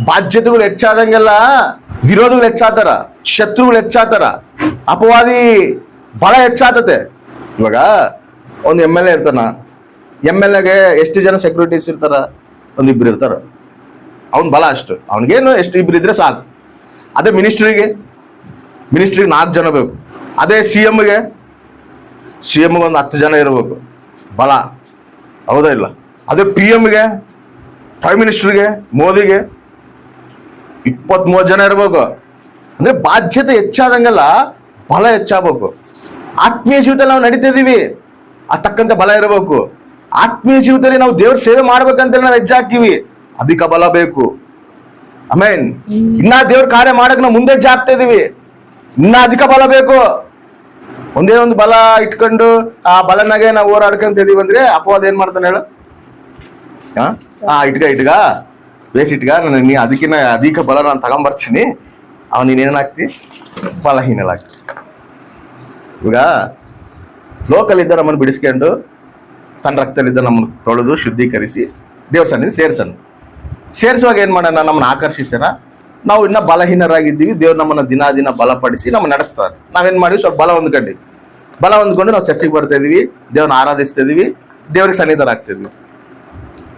ಬಾಧ್ಯತೆಗಳು ಹೆಚ್ಚಾದಂಗೆಲ್ಲ ವಿರೋಧಗಳು ಹೆಚ್ಚಾತಾರ, ಶತ್ರುಗಳು ಹೆಚ್ಚಾತಾರ, ಅಪವಾದಿ ಬಲ ಹೆಚ್ಚಾತತೆ. ಇವಾಗ ಒಂದು ಎಮ್ ಎಲ್ ಎ ಇರ್ತಾನ, ಎಮ್ ಎಲ್ ಎಗೆ ಎಷ್ಟು ಜನ ಸೆಕ್ಯೂರಿಟೀಸ್ ಇರ್ತಾರ? ಒಂದಿಬ್ರು ಇರ್ತಾರ. ಅವ್ನ ಬಲ ಅಷ್ಟು, ಅವ್ನಿಗೇನು ಎಷ್ಟು ಇಬ್ರು ಇದ್ರೆ ಸಾಕು. ಅದೇ ಮಿನಿಸ್ಟ್ರಿಗೆ 4 ಜನ ಬೇಕು. ಅದೇ ಸಿ ಎಮ್ಗೆ ಒಂದು 10 ಜನ ಇರಬೇಕು ಬಲ, ಹೌದಾ ಇಲ್ಲ? ಅದೇ ಪಿ ಎಮ್ಗೆ, ಪ್ರೈಮ್ ಮಿನಿಸ್ಟರ್ಗೆ, ಮೋದಿಗೆ 20-30 ಜನ ಇರ್ಬೇಕು. ಅಂದ್ರೆ ಬಾಧ್ಯತೆ ಹೆಚ್ಚಾದಂಗೆಲ್ಲ ಬಲ ಹೆಚ್ಚಾಗಬೇಕು. ಆತ್ಮೀಯ ಜೀವಿತದಲ್ಲಿ ನಾವು ನಡೀತಿದೀವಿ, ತಕ್ಕಂತೆ ಬಲ ಇರಬೇಕು. ಆತ್ಮೀಯ ಜೀವಿತದಲ್ಲಿ ನಾವು ದೇವ್ರ ಸೇವೆ ಮಾಡ್ಬೇಕಂತೇಳಿ ನಾವು ಹೆಜ್ಜೆ ಹಾಕಿವಿ, ಅಧಿಕ ಬಲ ಬೇಕು. ಆಮೇನ್. ಇನ್ನ ದೇವ್ರ ಕಾರ್ಯ ಮಾಡಕ್ ನಾವು ಮುಂದೆ ಹೆಜ್ಜೆ ಹಾಕ್ತಾ ಇದೀವಿ, ಇನ್ನ ಅಧಿಕ ಬಲ ಬೇಕು. ಒಂದೇ ಒಂದು ಬಲ ಇಟ್ಕೊಂಡು ಆ ಬಲನಾಗೆ ನಾವು ಹೋರಾಡ್ಕೊಂತ ಇದೀವಿ ಅಂದ್ರೆ ಅಪವಾದ ಏನ್ ಮಾಡ್ತಾನೆ ಹೇಳು? ಇಟ್ಗ ಬೇಸ್ ಇಟ್ಗ, ನೀ ಅದಕ್ಕಿನ್ನ ಅಧಿಕ ಬಲ ನಾನು ತಗೊಂಬರ್ತೀನಿ, ನೀನೇನಾಗ್ತಿ? ಬಲಹೀನಲಾಗ್ತಿ. ಈಗ ಲೋಕಲ್ಲಿದ್ದ ನಮ್ಮನ್ನು ಬಿಡಿಸ್ಕೊಂಡು ತನ್ನ ರಕ್ತದಲ್ಲಿದ್ದ ನಮ್ಮನ್ನು ತೊಳೆದು ಶುದ್ಧೀಕರಿಸಿ ದೇವ್ರ ಸನ್ನಿಧಿ ಸೇರಿಸುವಾಗ ಏನ್ ಮಾಡೋಣ? ನಮ್ಮನ್ನ ಆಕರ್ಷಿಸ್ಯಾರ. ನಾವು ಇನ್ನ ಬಲಹೀನರಾಗಿದ್ದೀವಿ, ದೇವ್ರು ನಮ್ಮನ್ನ ದಿನ ಬಲಪಡಿಸಿ ನಮ್ಮ ನಡೆಸ್ತಾರೆ. ನಾವೇನ್ ಮಾಡಿದ್ವಿ? ಸ್ವಲ್ಪ ಬಲ ಹೊಂದ್ಕೊಂಡು ನಾವು ಚರ್ಚೆಗೆ ಬರ್ತಾ ಇದೀವಿ, ದೇವ್ರನ್ನ ಆರಾಧಿಸ್ತಾ ಇದೀವಿ, ದೇವ್ರಿಗೆ ಸನ್ನಿಧರ ಆಗ್ತಾ ಇದೀವಿ.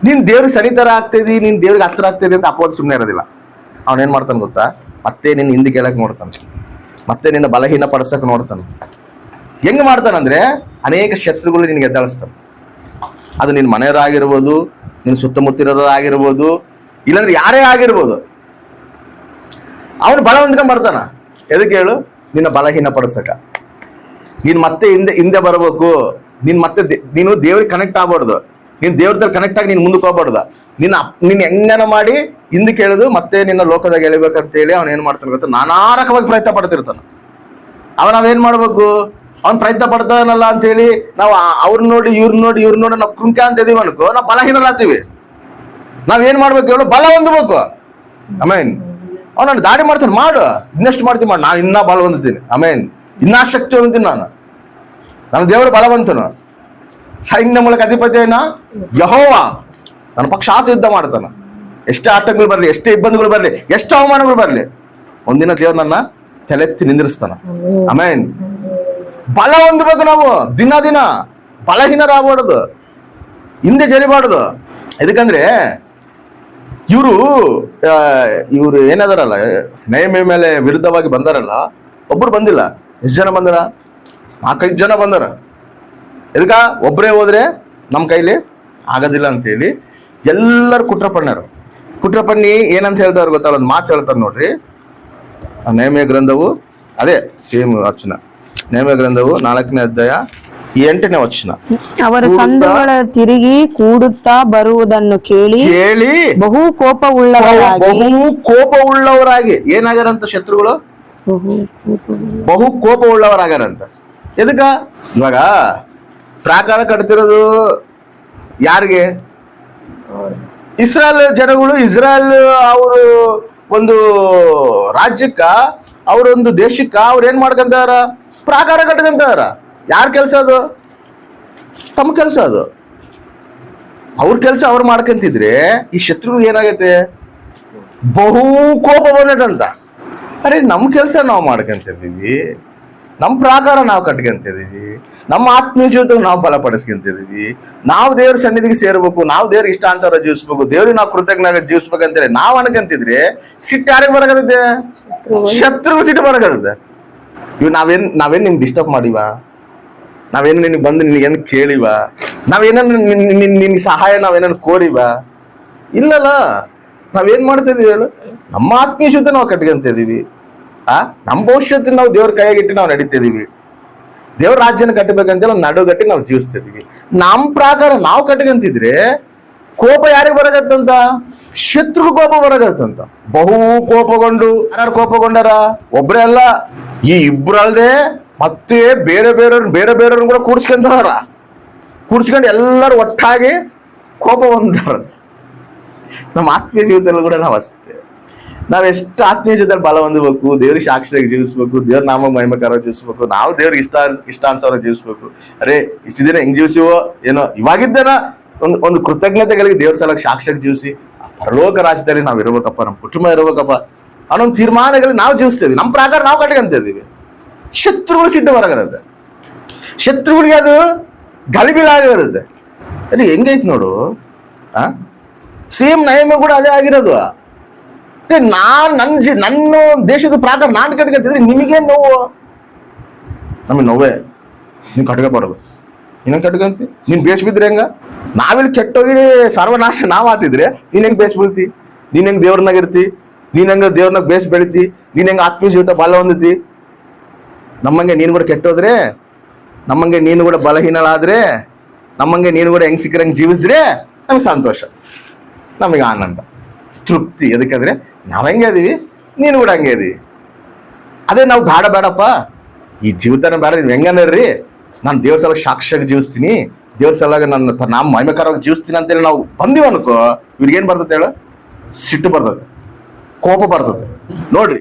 ನೀನ್ ದೇವ್ರಿಗೆ ಸನ್ನಿಧರ ಆಗ್ತಾ ಇದೀವಿ, ನೀನ್ ದೇವ್ರಿಗೆ ಹತ್ರ ಆಗ್ತಾ ಇದೀವಿ ಅಂತ ಅಪವಾದ ಸುಮ್ಮನೆ ಇರೋದಿಲ್ಲ. ಅವನೇನ್ ಮಾಡ್ತಾನೆ ಗೊತ್ತಾ? ಮತ್ತೆ ನಿನ್ನ ಹಿಂದೆ ಕೇಳಕ್ ನೋಡ್ತಾನೆ, ಮತ್ತೆ ನಿನ್ನ ಬಲಹೀನ ಪಡಿಸಕ್ ನೋಡ್ತಾನೆ. ಹೆಂಗ್ ಮಾಡ್ತಾನಂದ್ರೆ ಅನೇಕ ಶತ್ರುಗಳು ನಿನ್ಗೆ ಎದ್ದಾಳಿಸ್ತಾನೆ. ಅದು ನಿನ್ನ ಮನೆಯವರಾಗಿರ್ಬೋದು, ನಿನ್ನ ಸುತ್ತಮುತ್ತಿರೋರಾಗಿರ್ಬೋದು, ಇಲ್ಲಾಂದ್ರೆ ಯಾರೇ ಆಗಿರ್ಬೋದು. ಅವನು ಬಲ ಹೊಂದ್ಕೊಂಡ್ ಬರ್ತಾನ. ಎದಕ್ಕೆ ಹೇಳು? ನಿನ್ನ ಬಲಹೀನ ಪಡಿಸಕ. ನೀನ್ ಮತ್ತೆ ಹಿಂದೆ ಬರಬೇಕು. ನೀನು ದೇವ್ರಿಗೆ ಕನೆಕ್ಟ್ ಆಗ್ಬಾರ್ದು. ನೀನ್ ದೇವ್ರದಲ್ಲಿ ಕನೆಕ್ಟ್ ಆಗಿ ನೀನ್ ಮುಂದಕ್ಕೆ ಹೋಗ್ಬಾರ್ದು. ನಿನ್ನ ಹೆಂಗನ ಮಾಡಿ ಹಿಂದಕ್ಕೆ ಹೇಳುದು, ಮತ್ತೆ ನಿನ್ನ ಲೋಕದಾಗ ಎಳಿಬೇಕಂತ ಹೇಳಿ ಅವ್ನ ಏನ್ ಮಾಡ್ತಾನೆ ಗೊತ್ತಾ? ನಾನಾ ರಕವಾಗಿ ಪ್ರಯತ್ನ ಪಡ್ತಿರ್ತಾನ. ನಾವೇನ್ ಮಾಡ್ಬೇಕು? ಅವ್ನ್ ಪ್ರಯತ್ನ ಪಡ್ತಾನಲ್ಲ ಅಂತ ಹೇಳಿ ನಾವು ಅವ್ರನ್ನ ನೋಡಿ ಇವ್ರ ನೋಡಿ ನಾವು ಕುಂಕ ಅಂತ ಇದೀವಿ ಅನ್ಕೋ, ನಾವು ಬಲಹೀನರಾಗ್ತೀವಿ. ನಾವೇನ್ ಮಾಡ್ಬೇಕು ಹೇಳು? ಬಲ ಹೊಂದಬೇಕು. ಆಮೇನ್. ನಾನು ದಾಡಿ ಮಾಡ್ತಾನೆ, ಮಾಡು, ಇನ್ನೆಷ್ಟು ಮಾಡ್ತೀನಿ ಮಾಡು, ನಾನು ಇನ್ನ ಬಲ ಹೊಂದಿದ್ದೀನಿ. ಆಮೇನ್. ಇನ್ನ ಶಕ್ತಿ ಹೊಂದಿದ್ದೀನಿ ನಾನು ದೇವರ ಬಲವಂತನು. ಸೈನ್ಯ ಮೂಲಕ ಅಧಿಪತಿಯನ್ನ ಯೆಹೋವ ನನ್ನ ಪಕ್ಷಾತ ಯುದ್ಧ ಮಾಡ್ತಾನ. ಎಷ್ಟೇ ಆಟಗಳು ಬರ್ಲಿ, ಎಷ್ಟೇ ಇಬ್ಬಂದಿಗಳು ಬರ್ಲಿ, ಎಷ್ಟು ಅವಮಾನಗಳು ಬರ್ಲಿ, ಒಂದಿನ ದೇವ್ರು ನನ್ನ ತಲೆತ್ತಿ ನಿಂದಿರಿಸ್ತಾನ. ಆಮೇನ್. ಬಲ ಹೊಂದಬೇಕು. ನಾವು ದಿನ ಬಲಹೀನರಾಗಬಾರ್ದು, ಹಿಂದೆ ಜರಿಬಾರ್ದು. ಇದಕ್ಕಂದ್ರೆ ಇವರು ಏನದಾರಲ್ಲ, ನೇಮ ಮೇಲೆ ವಿರುದ್ಧವಾಗಿ ಬಂದಾರಲ್ಲ, ಒಬ್ರು ಬಂದಿಲ್ಲ. ಎಷ್ಟು ಜನ ಬಂದಾರ? 4-5 ಜನ ಬಂದಾರ. ಇದಕ್ಕ ಒಬ್ಬರೇ ಹೋದ್ರೆ ನಮ್ಮ ಕೈಲಿ ಆಗೋದಿಲ್ಲ ಅಂತೇಳಿ ಎಲ್ಲರೂ ಕುಟ್ರ ಪಣ್ಣಿ ಏನಂತ ಹೇಳ್ದವ್ರು ಗೊತ್ತಲ್ಲ? ಒಂದು ಮಾತು ಹೇಳ್ತಾರೆ ನೋಡ್ರಿ. ನೇಮ ಗ್ರಂಥವು ಅದೇ ಸೇಮ್ ವಚನ. ನೇಮ ಗ್ರಂಥವು 4ನೇ ಅಧ್ಯಾಯ 8ನೇ ವಚನ. ಅವರ ಸಂದುಗಳ ತಿರುಗಿ ಕೂಡುತ್ತಾ ಬರುವುದನ್ನು ಕೇಳಿ ಬಹು ಕೋಪವುಳ್ಳವರಾಗಿ ಏನಾಗ್ಯಾರಂತ? ಶತ್ರುಗಳು ಬಹು ಕೋಪವುಳ್ಳವರಾಗ್ಯಾರಂತ. ಎದಕ್ಕ? ಇವಾಗ ಪ್ರಾಕಾರ ಕಟ್ತಿರೋದು ಯಾರಿಗೆ? ಇಸ್ರಾಯೇಲ್ ಜನಗಳು. ಇಸ್ರಾಯೇಲ್ ಅವರು ಒಂದು ರಾಜ್ಯಕ್ಕ, ಅವರೊಂದು ದೇಶಕ್ಕ ಅವ್ರು ಏನ್ ಮಾಡ್ಕಂತಾರ? ಪ್ರಾಕಾರ ಕಟ್ಕಂತಾರ. ಯಾರ ಕೆಲಸ ಅದು? ತಮ್ಮ ಕೆಲಸ ಅದು. ಅವ್ರ ಕೆಲಸ ಅವ್ರು ಮಾಡ್ಕಂತಿದ್ರೆ ಈ ಶತ್ರುಗಳು ಏನಾಗೈತೆ? ಬಹು ಕೋಪ ಬಂದದಂತ. ಅರೆ, ನಮ್ಮ ಕೆಲಸ ನಾವು ಮಾಡ್ಕಂತಿದೀವಿ, ನಮ್ಮ ಪ್ರಾಕಾರ ನಾವು ಕಟ್ಕೊಂತಿದೀವಿ, ನಮ್ಮ ಆತ್ಮೀಯ ಜೀವಿತ ನಾವು ಬಲಪಡಿಸ್ಕೊಂತಿದೀವಿ, ನಾವು ದೇವ್ರ ಸನ್ನಿಧಿಗೆ ಸೇರ್ಬೇಕು, ನಾವು ದೇವ್ರ ಇಷ್ಟಾನುಸಾರ ಜೀವಿಸ್ಬೇಕು, ದೇವ್ರಿಗೆ ನಾವು ಕೃತಜ್ಞ ಜೀವಿಸ್ಬೇಕಂತೇಳಿ ನಾವು ಅನ್ಕಂತಿದ್ರೆ ಸಿಟ್ಟು ಯಾರಿಗೆ ಬರಕತ್ತೆ? ಶತ್ರುಗಳು ಸಿಟ್ಟು ಬರಕತ್ತೆ. ಇವ್ ನಾವೇನ್ ನಿಮ್ಗೆ ಡಿಸ್ಟರ್ಬ್ ಮಾಡಿವ? ನಾವೇನು ನಿನಗೆ ಬಂದು ನಿನಗೇನು ಕೇಳಿವ? ನಾವೇನನ್ನ ನಿನ್ಗೆ ಸಹಾಯ ನಾವೇನನ್ನು ಕೋರಿವ? ಇಲ್ಲಲ್ಲ. ನಾವೇನ್ ಮಾಡ್ತಿದೀವಿ ಹೇಳು? ನಮ್ಮ ಆತ್ಮೀಯ ಜೊತೆ ನಾವು ಕಟ್ಕೊಂತಿದೀವಿ. ನಮ್ಮ ಭವಿಷ್ಯത്തിന് ನಾವು ದೇವ್ರ ಕೈಯಾಗಿಟ್ಟು ನಾವು ನಡೀತಿದೀವಿ. ದೇವ್ರ ರಾಜ್ಯನ ಕಟ್ಟಬೇಕಂತೇಳಿ ನಡುಗಟ್ಟಿ ನಾವು ಜೀವಿಸ್ತಿದೀವಿ. ನಮ್ಮ ಪ್ರಕಾರ ನಾವು ಕಟ್ಕೊಂತಿದ್ರೆ ಕೋಪ ಯಾರಿಗೆ ಬರಗತ್ತಂತ? ಶತ್ರು ಕೋಪ ಬರಗತ್ತಂತ. ಬಹು ಕೋಪಗೊಂಡು ಯಾರು ಕೋಪಗೊಂಡಾರ? ಒಬ್ರೇ ಅಲ್ಲ, ಈ ಇಬ್ರಲ್ದೆ ಮತ್ತೆ ಬೇರೆ ಬೇರೆಯವ್ರನ್ನ ಕೂಡ ಕೂಡ್ಸ್ಕೊಂಡು ಎಲ್ಲರೂ ಒಟ್ಟಾಗಿ ಕೋಪ ಹೊಂದಾರ. ನಮ್ಮ ಆತ್ಮೀಯ ಜೀವಿತದಲ್ಲೂ ಕೂಡ ನಾವು ಅಷ್ಟೇ. ನಾವೆಷ್ಟು ಆತ್ಮೀಯ ಜೊತೆಲಿ ಬಲ ಹೊಂದಬೇಕು, ದೇವ್ರಿಗೆ ಸಾಕ್ಷಿಯಾಗಿ ಜೀವಿಸ್ಬೇಕು, ದೇವ್ರ ನಾಮ ಮಹಿಮಕಾರ ಜೀವಿಸ್ಬೇಕು, ನಾವು ದೇವ್ರಿಗೆ ಇಷ್ಟಾನುಸಾರ ಜೀವಿಸ್ಬೇಕು. ಅರೆ, ಇಷ್ಟು ದಿನ ಹೆಂಗ್ ಜೀವಿಸಿವೋ ಏನೋ, ಇವಾಗಿದ್ದೇನ ಒಂದು ಕೃತಜ್ಞತೆಗಳಿಗೆ ದೇವ್ರ ಸಲಕ್ಕೆ ಸಾಕ್ಷಿಯಾಗಿ ಜೀವಿಸಿ ಪರಲೋಕ ರಾಜ್ಯದಲ್ಲಿ ನಾವು ಇರ್ಬೇಕಪ್ಪ, ನಮ್ಮ ಕುಟುಂಬ ಇರ್ಬೇಕಪ್ಪ ಅನ್ನೊಂದು ತೀರ್ಮಾನಗಳಲ್ಲಿ ನಾವು ಜೀವಿಸ್ತೀವಿ, ನಮ್ಮ ಪ್ರಕಾರ ನಾವು ಕಟ್ಕೊಂತ ಇದೀವಿ. ಶತ್ರುಗಳು ಸಿಟ್ಟು ಬರಗತ್ತೆ, ಶತ್ರುಗಳಿಗೆ ಅದು ಗಲಿಬಿಲಾಗಿರುತ್ತೆ. ಅದು ಹೆಂಗೈತಿ ನೋಡು. ಸೇಮ್ ನಯಮ ಕೂಡ ಅದೇ ಆಗಿರೋದು. ನನ್ನ ದೇಶದ ಪ್ರಕಾರ ನಾನು ಕಟ್ಕೊಂತಿದ್ರೆ ನಿಮಗೇನು ನೋವು? ನಮಗೆ ನೋವೇ. ನೀನು ಕಟ್ಕೋಬಾರದು, ಇನ್ನೊಂದು ಕಟ್ಕೊಂತಿ. ನೀನು ಬೇಸ್ ಬಿದ್ರೆ ಹೆಂಗ? ನಾವಿಲ್ಲಿ ಕೆಟ್ಟೋಗಿ ಸರ್ವನಾಶ ನಾವು ಆತಿದ್ರೆ ನೀನ್ ಹೆಂಗ್ ಬೇಸ್ ಬೀಳ್ತಿ? ನೀನ್ ಹೆಂಗ್ ದೇವ್ರನಾಗ ಇರ್ತಿ? ನೀನ್ ಹೆಂಗ ದೇವ್ರನಾಗ ಬೇಸ್ ಬೆಳಿತಿ? ನೀನ್ ಹೆಂಗ ಆತ್ಮೀಯ ಜೀವಿತ ಬಲ ಹೊಂದತಿ? ನಮ್ಮಂಗೆ ನೀನು ಕೂಡ ಕೆಟ್ಟೋದ್ರೆ, ನಮ್ಮಂಗೆ ನೀನು ಕೂಡ ಬಲಹೀನಳಾದ್ರೆ, ನಮ್ಮಂಗೆ ನೀನು ಕೂಡ ಹೆಂಗ್ ಸಿಕ್ಕರಂಗೆ ಜೀವಿಸಿದ್ರೆ ನಮ್ಗೆ ಸಂತೋಷ, ನಮಗೆ ಆನಂದ, ತೃಪ್ತಿ. ಎದಕ್ಕಂದ್ರೆ ನಾವ್ ಹೆಂಗೆ ಇದೀವಿ, ನೀನು ಕೂಡ ಹಂಗೆ ಇದೀವಿ. ಅದೇ ನಾವು ಬೇಡಪ್ಪ, ಈ ಜೀವಿತನ ಬೇಡ, ನೀವು ಹೆಂಗನ್ರಿ, ನಾನು ದೇವ್ರ ಸಲ ಸಾಕ್ಷಿಯಾಗಿ ಜೀವಿಸ್ತೀನಿ, ದೇವ್ರ ಸಲಾಗ ನಮ್ಮ ಮಹಿಮೆಕರವಾಗಿ ಜೀವಿಸ್ತೀನಿ ಅಂತೇಳಿ ನಾವು ಬಂದಿವ ಅನ್ಕೋ, ಇವ್ರಿಗೇನ್ ಬರ್ತದೆ ಹೇಳು? ಸಿಟ್ಟು ಬರ್ತದೆ, ಕೋಪ ಬರ್ತದೆ. ನೋಡ್ರಿ.